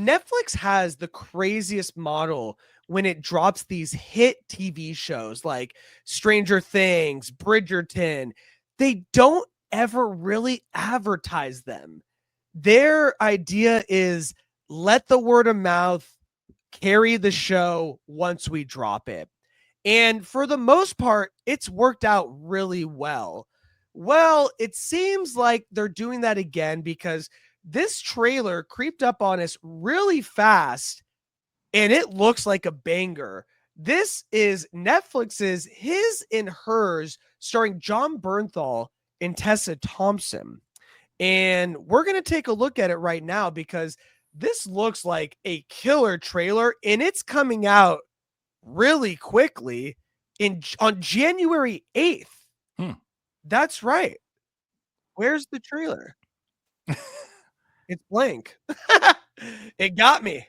Netflix has the craziest model when it drops these hit TV shows like Stranger Things, Bridgerton. They don't ever really advertise them. Their idea is let the word of mouth carry the show once we drop it. And for the most part, it's worked out really well. Well, it seems like they're doing that again because this trailer creeped up on us really fast and it looks like a banger. This is Netflix's His and Hers, starring Jon Bernthal and Tessa Thompson. And we're going to take a look at it right now because this looks like a killer trailer and it's coming out really quickly on January 8th. That's right. Where's the trailer? It's blank. It got me.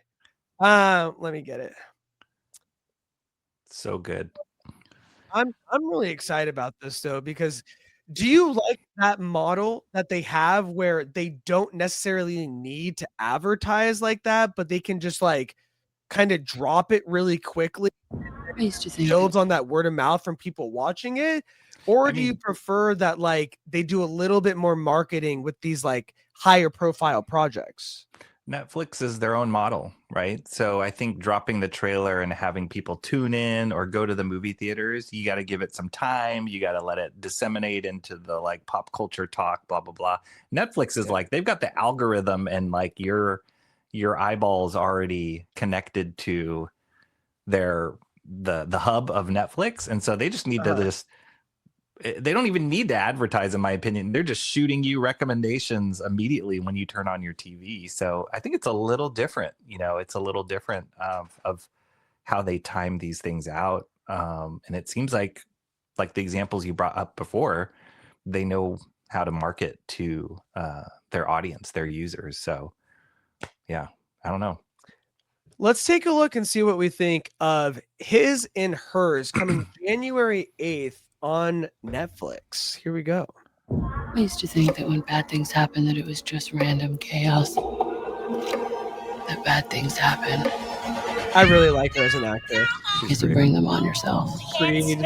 Let me get it. So good. I'm really excited about this though, because do you like that model that they have where they don't necessarily need to advertise like that, but they can just like kind of drop it really quickly? I used to think builds on that word of mouth from people watching it, or do you prefer that like they do a little bit more marketing with these like higher profile projects? Netflix is their own model, right? So I think dropping the trailer and having people tune in or go to the movie theaters, you got to give it some time. You got to let it disseminate into the like pop culture talk, blah, blah, blah. Netflix is like, they've got the algorithm and like your eyeballs already connected to the hub of Netflix. And so they just need to they don't even need to advertise, in my opinion. They're just shooting you recommendations immediately when you turn on your TV. So I think it's a little different, it's a little different of how they time these things out. And it seems like the examples you brought up before, they know how to market to their audience, their users. So yeah, I don't know. Let's take a look and see what we think of His and Hers, coming January 8th on Netflix. Here we go. I used to think that when bad things happen, that it was just random chaos. That bad things happen. I really like her as an actor. Because you bring them on yourself. Creed.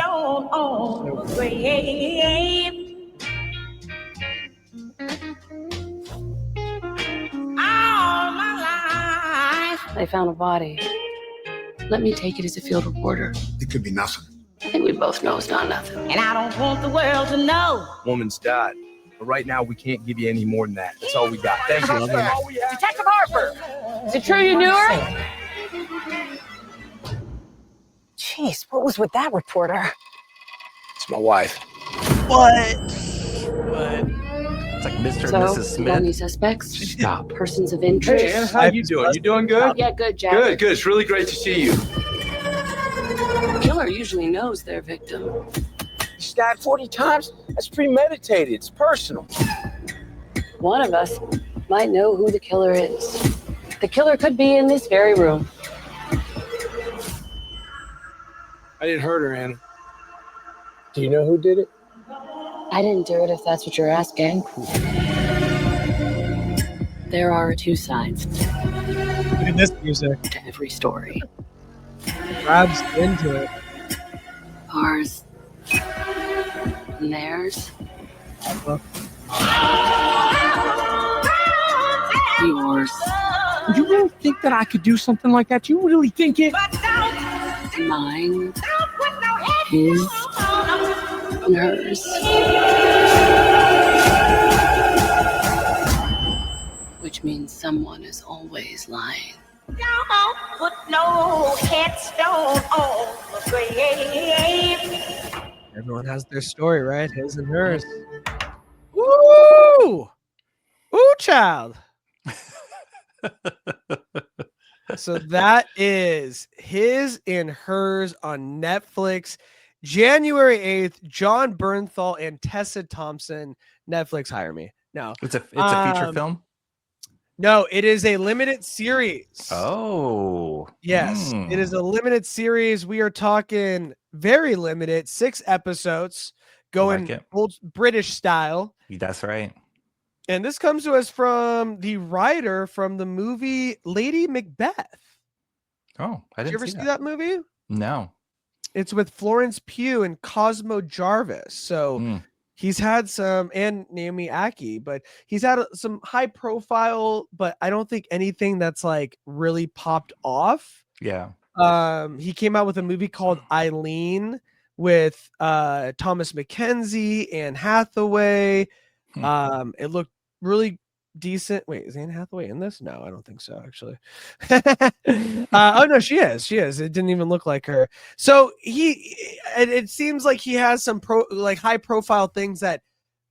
I found a body. Let me take it as a field reporter. It could be nothing. I think we both know it's not nothing. And I don't want the world to know. Woman's died. But right now, we can't give you any more than that. That's all we got. Thank you. Detective Harper! Is it true you knew her? Jeez, what was with that reporter? It's my wife. What? It's like Mr. So, and Mrs. you got Smith. any suspects? Stop. Persons of interest? Hey, Anna, how you doing? You doing good? Yeah, good, Jack. Good, good. It's really great to see you. The killer usually knows their victim. You stabbed 40 times? That's premeditated. It's personal. One of us might know who the killer is. The killer could be in this very room. I didn't hurt her, Anna. Do you know who did it? I didn't do it, if that's what you're asking. There are two sides Look at this music. to every story. Grabs into it. Ours and theirs. Yours You really think that I could do something like that? You really think it? and mine. His and hers. Which means someone is always lying. Don't put no headstone on the grave. Everyone has their story, right? His and hers. Woo! Ooh, child. So that is His and Hers on Netflix. January 8th, Jon Bernthal and Tessa Thompson. Netflix, hire me. No. It's a feature film? No, it is a limited series. Oh. Yes, it is a limited series. We are talking very limited, 6 episodes, going like it. old British style. That's right. And this comes to us from the writer from the movie Lady Macbeth. Oh, I Did you didn't ever see see that. that movie? No. It's with Florence Pugh and Cosmo Jarvis. So Mm. he's had some, and Naomi Aki, but he's had some high profile, but I don't think anything that's like really popped off. Yeah. He came out with a movie called Eileen with Thomas McKenzie, Anne Hathaway. It looked really decent. Wait, is Anne Hathaway in this? No, I don't think so, actually. Oh no, she is. She is. It didn't even look like her. So it seems like he has some high profile things that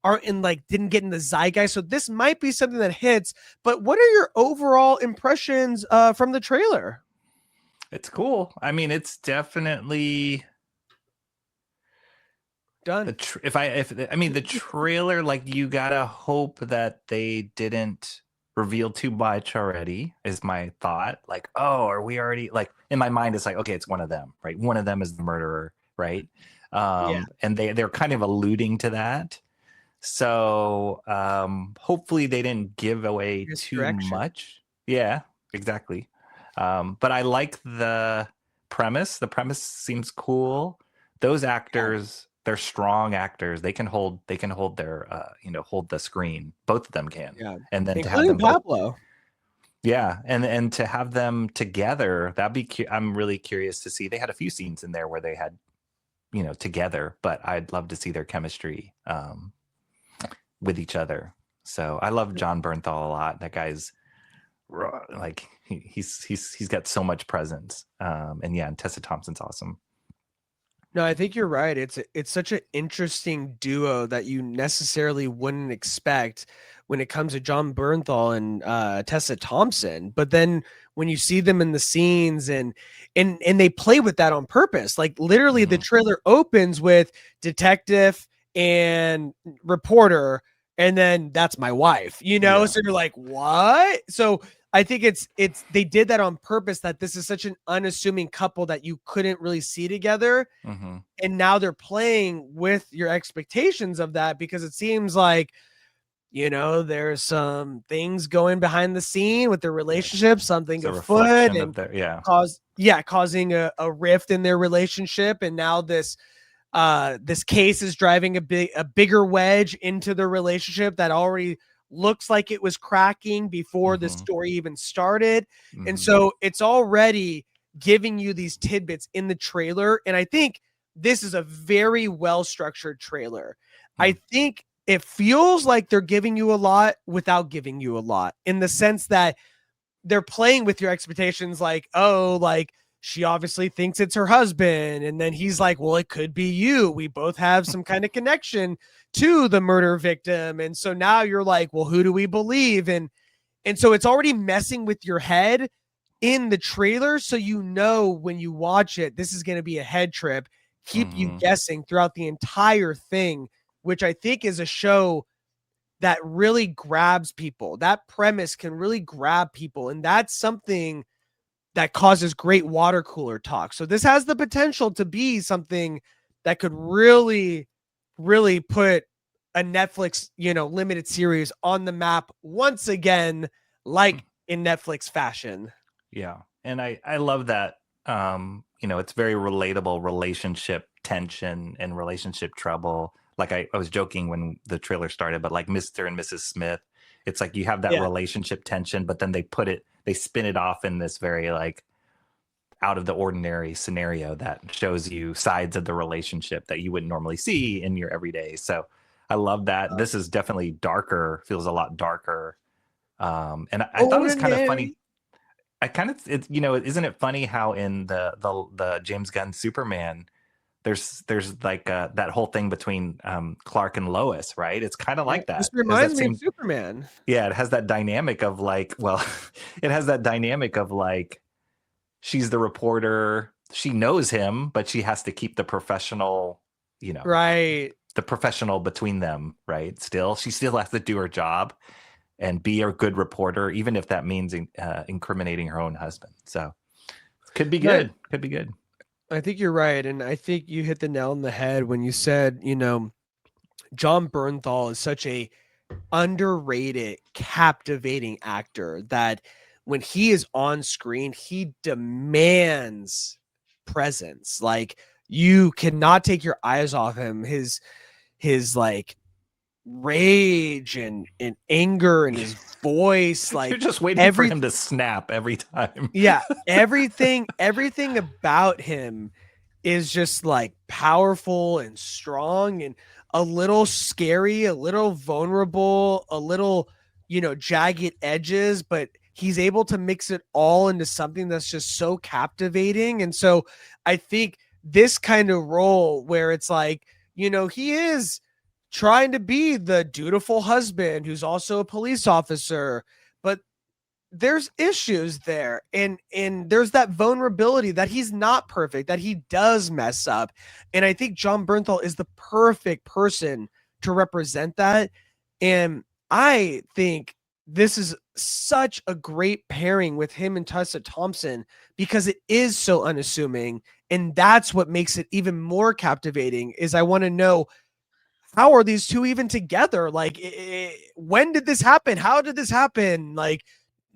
aren't in didn't get in the zeitgeist. So this might be something that hits. But what are your overall impressions from the trailer? It's cool. I mean, it's definitely Done. the trailer, like, you gotta hope that they didn't reveal too much already, is my thought. Like, oh, are we already, like, in my mind it's like, okay, it's one of them, right? One of them is the murderer, right? And they're kind of alluding to that. So hopefully they didn't give away too much. Yeah, exactly. But I like the premise. The premise seems cool. Those actors, they're strong actors. They can hold their hold the screen. Both of them can. Yeah. And then including to have them Pablo. yeah, and to have them together, I'm really curious to see. They had a few scenes in there where they had, together, but I'd love to see their chemistry with each other. So I love Jon Bernthal a lot. That guy's like he's got so much presence. And Tessa Thompson's awesome. No, I think you're right. It's such an interesting duo that you necessarily wouldn't expect when it comes to Jon Bernthal and Tessa Thompson. But then when you see them in the scenes and they play with that on purpose, like literally the trailer opens with detective and reporter, and then that's my wife, so you're like, what? So I think it's they did that on purpose, that this is such an unassuming couple that you couldn't really see together. And now they're playing with your expectations of that, because it seems like, there's some things going behind the scene with their relationship, something afoot, and causing a rift in their relationship. And now this case is driving a bigger wedge into the relationship that already looks like it was cracking before the story even started. And so it's already giving you these tidbits in the trailer. And I think this is a very well-structured trailer. I think it feels like they're giving you a lot without giving you a lot, in the sense that they're playing with your expectations. Like, oh, like, she obviously thinks it's her husband. And then he's like, well, it could be you. We both have some kind of connection to the murder victim. And so now you're like, well, who do we believe? And so it's already messing with your head in the trailer. So, when you watch it, this is going to be a head trip, keep you guessing throughout the entire thing, which I think is a show that really grabs people. That premise can really grab people. And that's something that causes great water cooler talk. So this has the potential to be something that could really, really put a Netflix, limited series on the map once again, like in Netflix fashion. Yeah. And I love that. It's very relatable relationship tension and relationship trouble. Like I was joking when the trailer started, but like Mr. and Mrs. Smith, it's like you have that relationship tension, but then they spin it off in this very like out of the ordinary scenario that shows you sides of the relationship that you wouldn't normally see in your everyday. So I love that. This is definitely darker, feels a lot darker. And I thought it was kind of funny. Isn't it funny how in the James Gunn Superman, there's like that whole thing between Clark and Lois, right? It's kind of like that. This reminds me of Superman. Yeah, it has that dynamic of like, she's the reporter, she knows him, but she has to keep the professional, right? The professional between them, right? She still has to do her job and be a good reporter, even if that means incriminating her own husband. So could be good. Right. Could be good. I think you're right. And I think you hit the nail on the head when you said, Jon Bernthal is such a underrated, captivating actor that when he is on screen, he demands presence. Like you cannot take your eyes off him. His like rage and anger in his voice, You're like just waiting for him to snap every time. yeah, everything about him is just like powerful and strong and a little scary, a little vulnerable, a little, jagged edges, but he's able to mix it all into something that's just so captivating. And so I think this kind of role where it's like, he is trying to be the dutiful husband who's also a police officer, but there's issues there, and there's that vulnerability that he's not perfect, that he does mess up. And I think Jon Bernthal is the perfect person to represent that. And I think this is such a great pairing with him and Tessa Thompson because it is so unassuming, and that's what makes it even more captivating. Is I want to know, how are these two even together? Like, when did this happen? How did this happen? Like,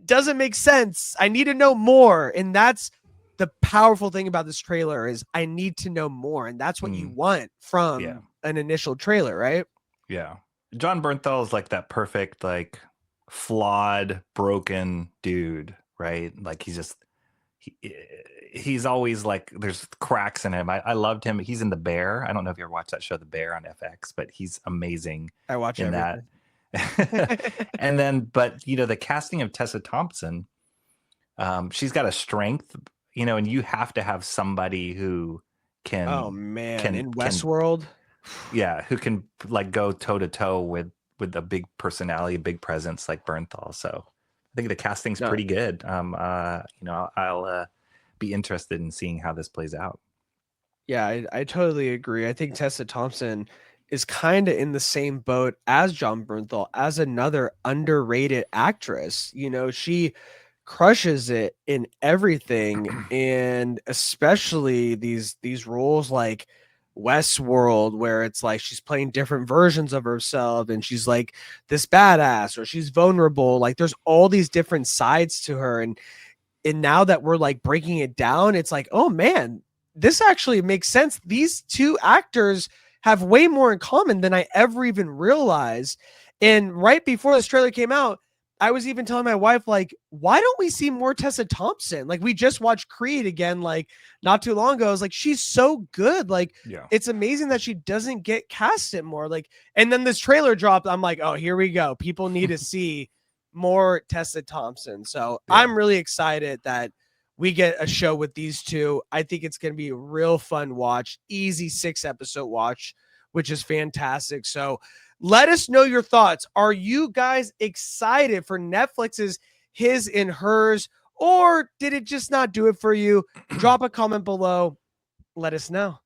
doesn't make sense. I need to know more. And that's the powerful thing about this trailer, is I need to know more. And that's what you want from an initial trailer, right? Yeah. Jon Bernthal is like that perfect, like flawed, broken dude, right? Like he's always like, there's cracks in him. I loved him. He's in The Bear. I don't know if you ever watched that show, The Bear, on FX, but he's amazing. I watch in everything. that. And then, but the casting of Tessa Thompson, she's got a strength, and you have to have somebody who can. Oh man, in Westworld, who can like go toe to toe with a big personality, a big presence like Bernthal. So I think the casting's pretty good. I'll be interested in seeing how this plays out. Yeah, I totally agree. I think Tessa Thompson is kind of in the same boat as Jon Bernthal, as another underrated actress. She crushes it in everything, and especially these roles like Westworld, where it's like she's playing different versions of herself, and she's like this badass, or she's vulnerable. Like there's all these different sides to her, and now that we're like breaking it down, it's like, oh man, this actually makes sense. These two actors have way more in common than I ever even realized. And right before this trailer came out, I was even telling my wife, like, why don't we see more Tessa Thompson? Like, we just watched Creed again, like not too long ago. I was like, she's so good. Like, it's amazing that she doesn't get casted more. Like, and then this trailer dropped. I'm like, oh, here we go. People need to see more Tessa Thompson. So I'm really excited that we get a show with these two. I think it's going to be a real fun watch, easy 6-episode watch, which is fantastic. So let us know your thoughts. Are you guys excited for Netflix's His and Hers, or did it just not do it for you? Drop a comment below. Let us know.